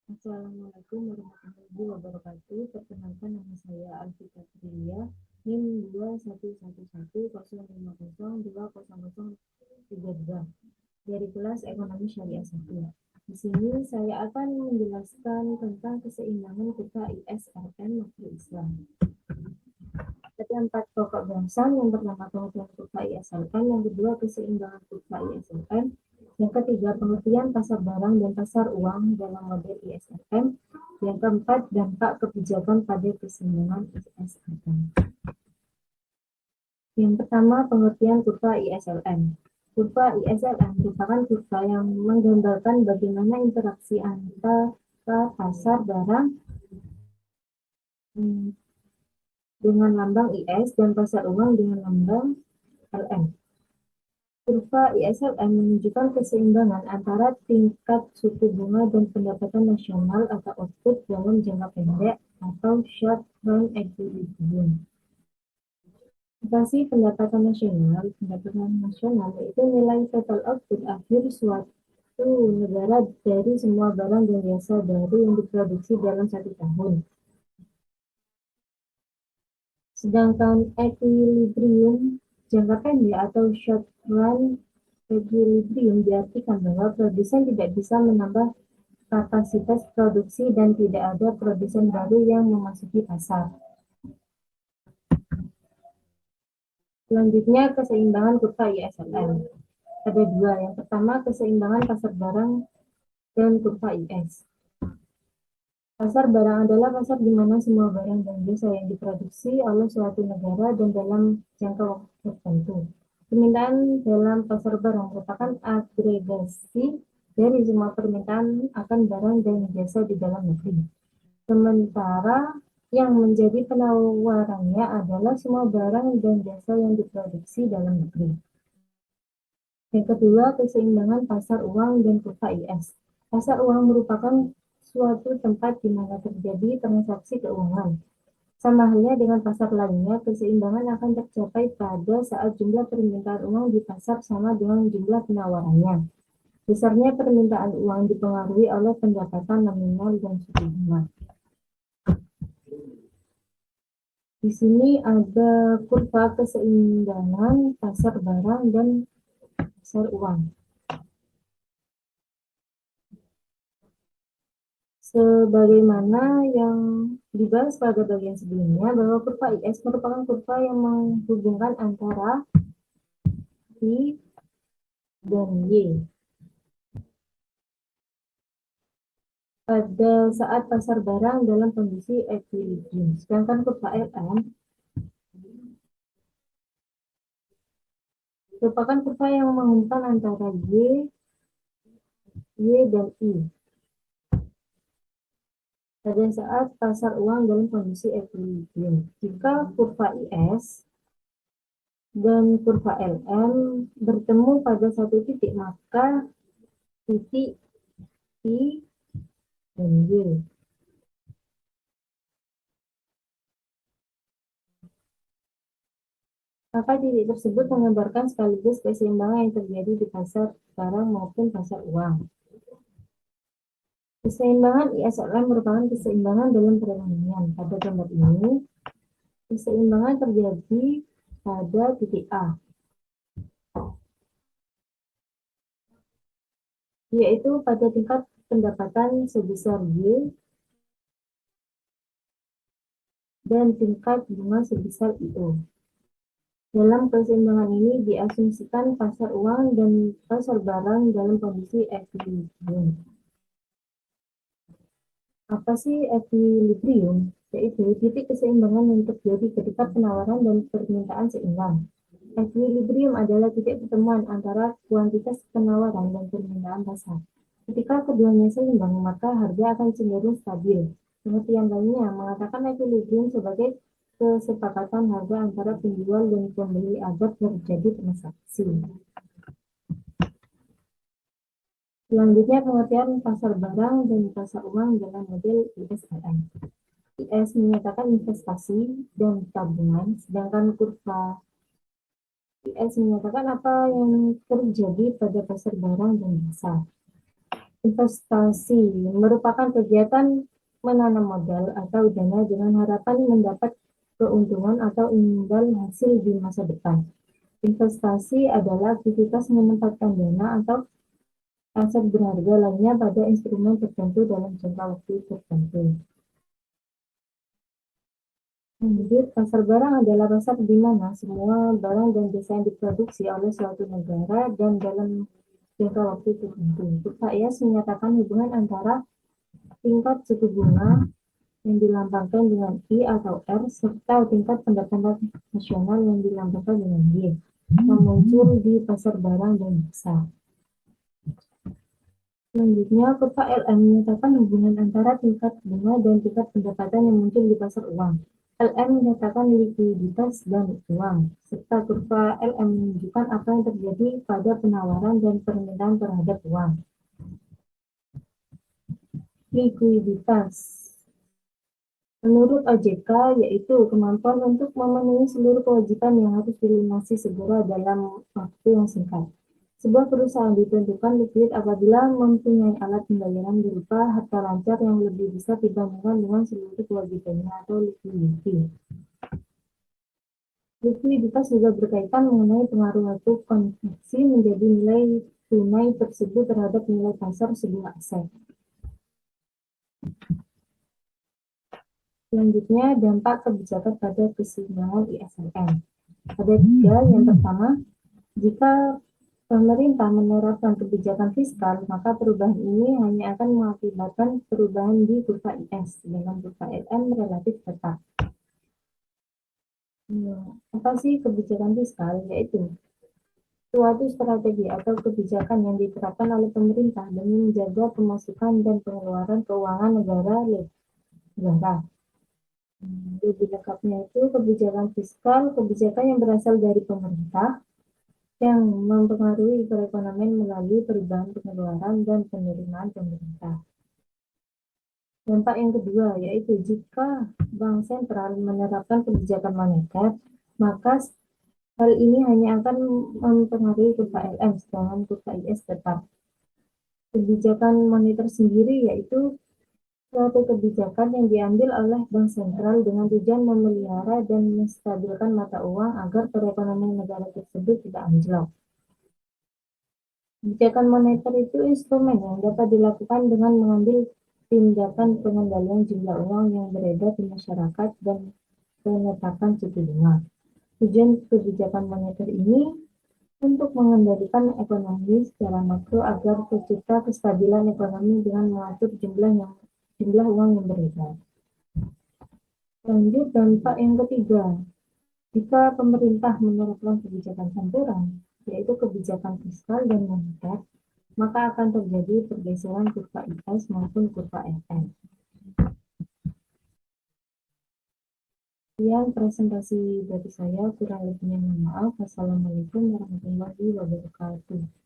Assalamualaikum warahmatullahi wabarakatuh. Perkenalkan, nama saya Alfita Priya, NIM 211105020032 dari kelas Ekonomi Syariah 1. Di sini saya akan menjelaskan tentang keseimbangan kita ISRN makro Islam. Ada 4 pokok bahasan. Yang pertama, pengertian kurva ISLN. Yang kedua, keseimbangan kurva ISLN. Yang ketiga, pengertian pasar barang dan pasar uang dalam model ISLN. Yang keempat, dampak kebijakan pada keseimbangan ISLN. Yang pertama, pengertian kurva ISLN. Kurva ISLN merupakan kurva yang menggambarkan bagaimana interaksi antara pasar barang dengan lambang IS dan pasar uang dengan lambang LN. Kurva ISLN menunjukkan keseimbangan antara tingkat suku bunga dan pendapatan nasional atau output dalam jangka pendek atau short run equilibrium. Apa sih pendapatan nasional? Pendapatan nasional yaitu nilai total output akhir suatu negara dari semua barang dan jasa baru yang diproduksi dalam 1 tahun. Sedangkan equilibrium jangka pendek atau short run equilibrium diartikan bahwa produsen tidak bisa menambah kapasitas produksi dan tidak ada produsen baru yang memasuki pasar. Selanjutnya, keseimbangan kurva ISLN. Ada 2. Yang pertama, keseimbangan pasar barang dan kurva IS. Pasar barang adalah pasar di mana semua barang dan jasa yang diproduksi oleh suatu negara dan dalam jangka waktu tertentu. Permintaan dalam pasar barang merupakan agregasi dari semua permintaan akan barang dan jasa di dalam negeri. Sementara yang menjadi penawarannya adalah semua barang dan jasa yang diproduksi dalam negeri. Yang kedua, keseimbangan pasar uang dan kurva IS. Pasar uang merupakan suatu tempat di mana terjadi transaksi keuangan. Sama halnya dengan pasar lainnya, keseimbangan akan tercapai pada saat jumlah permintaan uang di pasar sama dengan jumlah penawarannya. Besarnya permintaan uang dipengaruhi oleh pendapatan nominal dan suku bunga. Di sini ada kurva keseimbangan pasar barang dan pasar uang. Sebagaimana yang dibahas pada bagian sebelumnya, bahwa kurva IS merupakan kurva yang menghubungkan antara I dan Y. Pada saat pasar barang dalam kondisi equilibrium. Sedangkan kurva LM merupakan kurva yang menghubungkan antara Y dan I. Pada saat pasar uang dalam kondisi equilibrium. Jika kurva IS dan kurva LM bertemu pada satu titik, maka titik I dan Y. Maka titik tersebut menggambarkan sekaligus keseimbangan yang terjadi di pasar barang maupun pasar uang. Keseimbangan ISLN merupakan keseimbangan dalam perekonomian. Pada gambar ini, keseimbangan terjadi pada titik A, yaitu pada tingkat pendapatan sebesar Y dan tingkat bunga sebesar IO. Dalam keseimbangan ini diasumsikan pasar uang dan pasar barang dalam kondisi equilibrium. Apa sih equilibrium? Yaitu titik keseimbangan yang terjadi ketika penawaran dan permintaan seimbang. Equilibrium adalah titik pertemuan antara kuantitas penawaran dan permintaan pasar. Ketika keduanya seimbang, maka harga akan cenderung stabil. Pengertian lainnya mengatakan equilibrium sebagai kesepakatan harga antara penjual dan pembeli agar terjadi transaksi. Selanjutnya, pengertian pasar barang dan pasar uang dalam model ISLN. IS menyatakan investasi dan tabungan, sedangkan kurva IS menyatakan apa yang terjadi pada pasar barang dan jasa. Investasi merupakan kegiatan menanam modal atau dana dengan harapan mendapat keuntungan atau imbal hasil di masa depan. Investasi adalah aktivitas menempatkan dana atau aset berharga lainnya pada instrumen tertentu dalam jangka waktu tertentu. Lanjut, pasar barang adalah pasar di mana semua barang dan jasa yang diproduksi oleh suatu negara dan dalam jangka waktu tertentu. Kurva IAS menyatakan hubungan antara tingkat suku bunga yang dilambangkan dengan I atau R serta tingkat pendapatan nasional yang dilambangkan dengan Y yang muncul di pasar barang dan jasa. Selanjutnya, kurva LM menyatakan hubungan antara tingkat bunga dan tingkat pendapatan yang muncul di pasar uang. LM menyatakan likuiditas dan uang, serta kurva LM menunjukkan apa yang terjadi pada penawaran dan permintaan terhadap uang. Likuiditas menurut OJK yaitu kemampuan untuk memenuhi seluruh kewajiban yang harus dilunasi segera dalam waktu yang singkat. Sebuah perusahaan ditentukan likuid apabila mempunyai alat pembayaran berupa harta lancar yang lebih besar dibandingkan dengan seluruh kewajibannya atau likuiditi. Likuiditas juga berkaitan mengenai pengaruh waktu konversi menjadi nilai tunai tersebut terhadap nilai pasar sebuah aset. Selanjutnya, dampak kebijakan pada keseimbangan ISLM. Ada tiga. Yang pertama, jika pemerintah menerapkan kebijakan fiskal, maka perubahan ini hanya akan mengakibatkan perubahan di kurva IS, dengan kurva LM relatif tetap. Apa sih kebijakan fiskal? Yaitu suatu strategi atau kebijakan yang diterapkan oleh pemerintah demi menjaga pemasukan dan pengeluaran keuangan negara. Lebih lengkapnya itu kebijakan fiskal, kebijakan yang berasal dari pemerintah yang mempengaruhi perekonomian melalui perubahan pengeluaran dan penerimaan pemerintah. Dampak yang kedua yaitu jika Bank Sentral menerapkan kebijakan moneter, maka hal ini hanya akan mempengaruhi kurva LM, sedangkan kurva IS tetap. Kebijakan moneter sendiri yaitu suatu kebijakan yang diambil oleh Bank Sentral dengan tujuan memelihara dan menstabilkan mata uang agar perekonomian negara tersebut tidak anjlok. Kebijakan moneter itu instrumen yang dapat dilakukan dengan mengambil tindakan pengendalian jumlah uang yang beredar di masyarakat dan penetapan suku bunga. Tujuan kebijakan moneter ini untuk mengendalikan ekonomi secara makro agar tercipta kestabilan ekonomi dengan mengatur jumlah uang yang beredar. Lanjut, dampak yang ketiga, jika pemerintah menerapkan kebijakan campuran, yaitu kebijakan fiskal dan moneter, maka akan terjadi pergeseran kurva IS maupun kurva FM. Sekian presentasi dari saya, kurang lebihnya mohon maaf. Wassalamualaikum warahmatullahi wabarakatuh.